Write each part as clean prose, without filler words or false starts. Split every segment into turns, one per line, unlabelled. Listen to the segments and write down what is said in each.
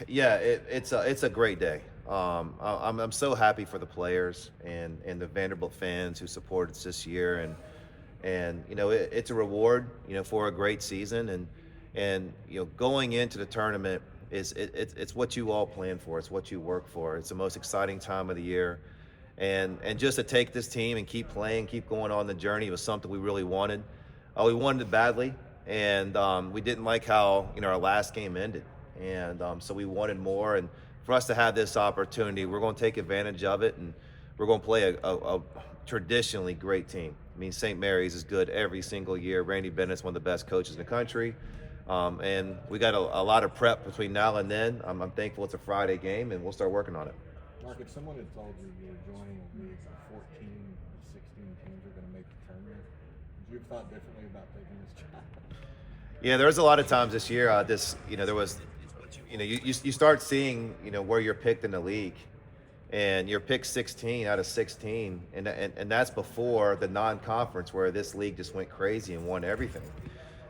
Yeah, it's a great day. I'm so happy for the players and the Vanderbilt fans who supported us this year, and it's a reward for a great season, and going into the tournament it's what you all plan for. It's what you work for. It's the most exciting time of the year, and just to take this team and keep playing, keep going on the journey was something we really wanted. We wanted it badly, and we didn't like how our last game ended, and so we wanted more. And for us to have this opportunity, we're going to take advantage of it, and we're going to play a traditionally great team. I mean, St. Mary's is good every single year. Randy Bennett's one of the best coaches in the country, and we got a lot of prep between now and then. I'm thankful it's a Friday game, and we'll start working on it.
Mark, if someone had told you you were joining a league where 14 of 16 teams are going to make the tournament, would you have thought differently about taking this job?
Yeah, there was a lot of times this year. There was, you start seeing, where you're picked in the league, and you're picked 16 out of 16, and that's before the non-conference where this league just went crazy and won everything.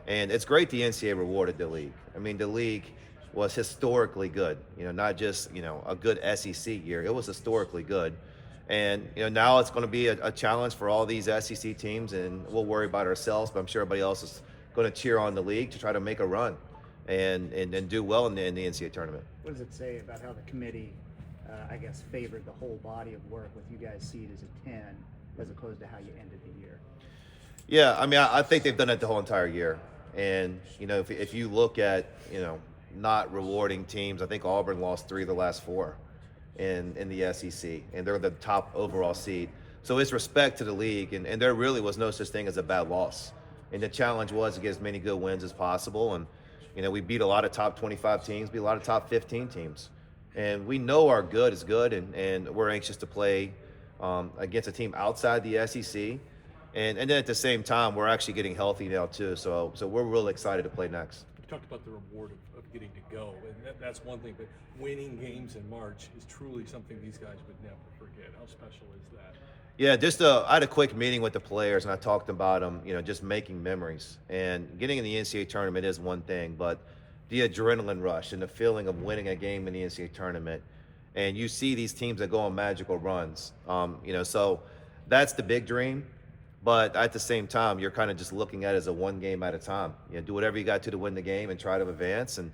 And it's great the NCAA rewarded the league. I mean, the league was historically good. Not just a good SEC year. It was historically good. And now it's going to be a challenge for all these SEC teams, and we'll worry about ourselves. But I'm sure everybody else is going to cheer on the league to try to make a run and do well in the NCAA tournament.
What does it say about how the committee, I guess, favored the whole body of work with you guys seed as a 10 as opposed to how you ended the year?
Yeah, I mean, I think they've done it the whole entire year. And if you look at not rewarding teams, I think Auburn lost 3 of the last 4 in the SEC, and they're the top overall seed. So it's respect to the league, and there really was no such thing as a bad loss. And the challenge was to get as many good wins as possible. And we beat a lot of top 25 teams, beat a lot of top 15 teams, and we know our good is good, and we're anxious to play against a team outside the SEC. And then at the same time, we're actually getting healthy now too. So we're really excited to play next.
You talked about the reward of getting to go, and that's one thing, but winning games in March is truly something these guys would never forget. How special is that?
Yeah, I had a quick meeting with the players, and I talked about them, just making memories. And getting in the NCAA tournament is one thing, but the adrenaline rush and the feeling of winning a game in the NCAA tournament, and you see these teams that go on magical runs, so that's the big dream. But at the same time, you're kind of just looking at it as a one game at a time. Do whatever you got to win the game and try to advance. And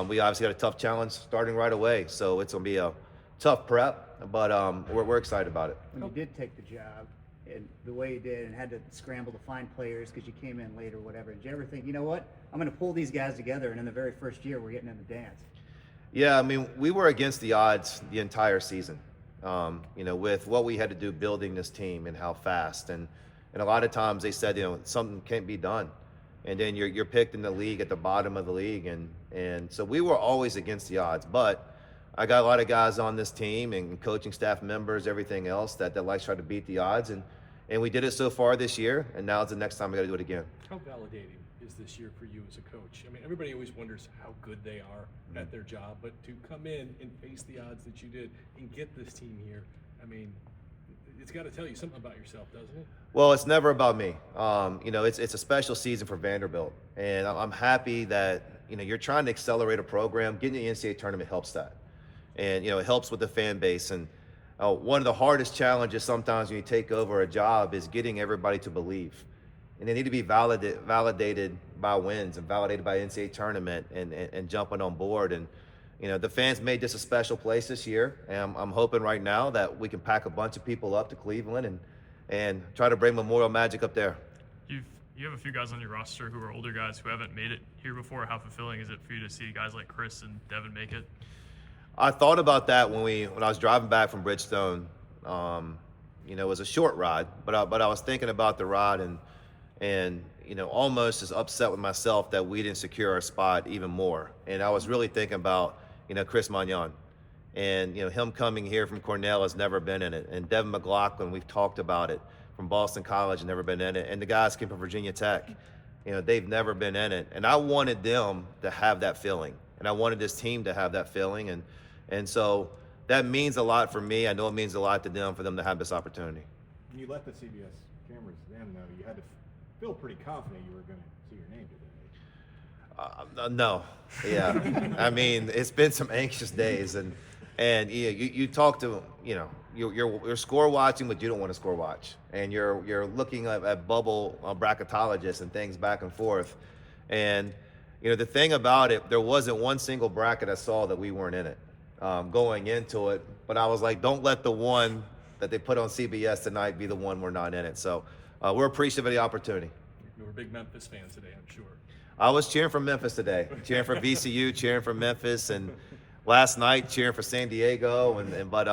we obviously got a tough challenge starting right away. So it's going to be a tough prep, but we're excited about it.
When you did take the job and the way you did and had to scramble to find players because you came in late or whatever, did you ever think, you know what, I'm going to pull these guys together and in the very first year we're getting in the dance?
Yeah, I mean, we were against the odds the entire season, with what we had to do building this team and how fast. And a lot of times they said, something can't be done. And then you're picked in the league at the bottom of the league. And so we were always against the odds. But I got a lot of guys on this team and coaching staff members, everything else that like to try to beat the odds. And we did it so far this year. And now it's the next time we got to do it again.
How validating is this year for you as a coach? I mean, everybody always wonders how good they are at their job. But to come in and face the odds that you did and get this team here, I mean, it's got to tell you something about yourself, doesn't it?
Well, it's never about me. It's a special season for Vanderbilt, and I'm happy that you're trying to accelerate a program. Getting the NCAA tournament helps that, and it helps with the fan base. And one of the hardest challenges sometimes when you take over a job is getting everybody to believe, and they need to be validated by wins and validated by NCAA tournament and jumping on board. And the fans made this a special place this year, and I'm hoping right now that we can pack a bunch of people up to Cleveland and try to bring Memorial Magic up there.
You have a few guys on your roster who are older guys who haven't made it here before. How fulfilling is it for you to see guys like Chris and Devin make it?
I thought about that when I was driving back from Bridgestone. It was a short ride, but I was thinking about the ride and almost as upset with myself that we didn't secure our spot even more. And I was really thinking about Chris Magnon. And him coming here from Cornell has never been in it. And Devin McLaughlin, we've talked about it, from Boston College, never been in it. And the guys came from Virginia Tech. They've never been in it. And I wanted them to have that feeling. And I wanted this team to have that feeling. And so that means a lot for me. I know it means a lot to them for them to have this opportunity.
When you let the CBS cameras then know, you had to feel pretty confident you were going to see your name today.
No, yeah. I mean, it's been some anxious days, and you talk to you're score watching, but you don't want to score watch, and you're looking at bubble bracketologists and things back and forth, and the thing about it, there wasn't one single bracket I saw that we weren't in it going into it, but I was like, don't let the one that they put on CBS tonight be the one we're not in it. So we're appreciative of the opportunity.
You were big Memphis fans today, I'm sure.
I was cheering for Memphis today, cheering for VCU, cheering for Memphis, and last night cheering for San Diego, but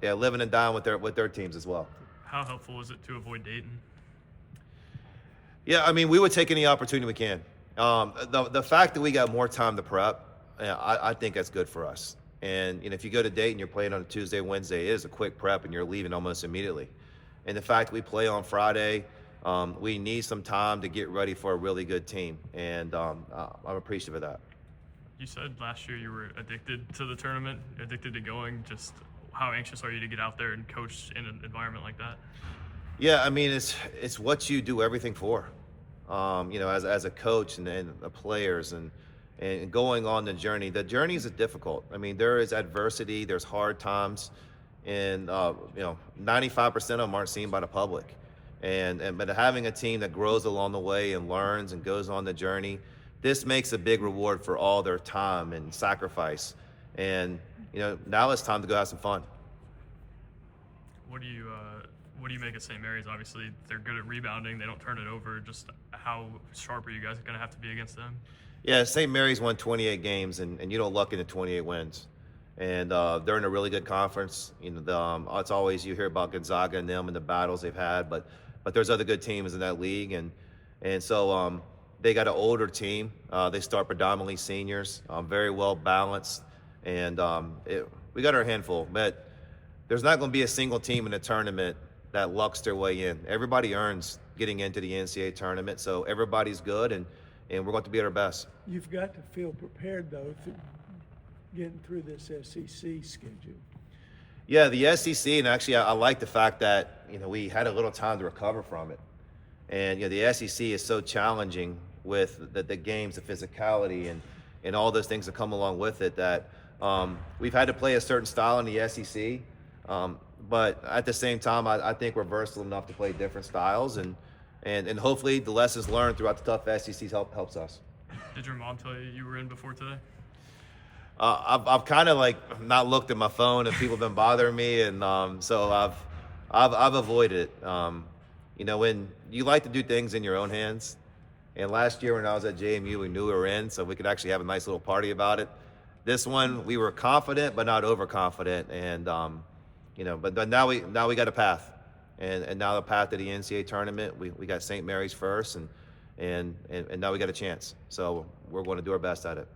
living and dying with their teams as well.
How helpful is it to avoid Dayton?
Yeah, I mean, we would take any opportunity we can. The fact that we got more time to prep, I think that's good for us. And if you go to Dayton, you're playing on a Tuesday, Wednesday, it is a quick prep, and you're leaving almost immediately. And the fact that we play on Friday, we need some time to get ready for a really good team, and I'm appreciative of that.
You said last year you were addicted to the tournament, addicted to going. Just how anxious are you to get out there and coach in an environment like that?
Yeah, I mean, it's what you do everything for. As a coach and the players and going on the journey. The journey is difficult. I mean, there is adversity, there's hard times, and 95% of them aren't seen by the public. But having a team that grows along the way and learns and goes on the journey, this makes a big reward for all their time and sacrifice. And now it's time to go have some fun.
What do you make of St. Mary's? Obviously, they're good at rebounding. They don't turn it over. Just how sharp are you guys going to have to be against them?
Yeah, St. Mary's won 28 games, and you don't luck into 28 wins. And they're in a really good conference. It's always you hear about Gonzaga and them and the battles they've had, but there's other good teams in that league, and so they got an older team. They start predominantly seniors, very well balanced, and we got our handful. But there's not going to be a single team in the tournament that lucks their way in. Everybody earns getting into the NCAA tournament, so everybody's good, and we're going to be at our best.
You've got to feel prepared, though, getting through this SEC schedule.
Yeah, the SEC, and actually I like the fact that we had a little time to recover from it. And the SEC is so challenging with the games, the physicality, and all those things that come along with it that we've had to play a certain style in the SEC. But at the same time, I think we're versatile enough to play different styles, and hopefully the lessons learned throughout the tough SEC helps us.
Did your mom tell you were in before today?
I've kind of not looked at my phone, and people have been bothering me, and so I've avoided it. When you like to do things in your own hands, and last year when I was at JMU, we knew we were in, so we could actually have a nice little party about it. This one, we were confident, but not overconfident, and but now we got a path, and now the path to the NCAA tournament. We got St. Mary's first, and now we got a chance. So we're going to do our best at it.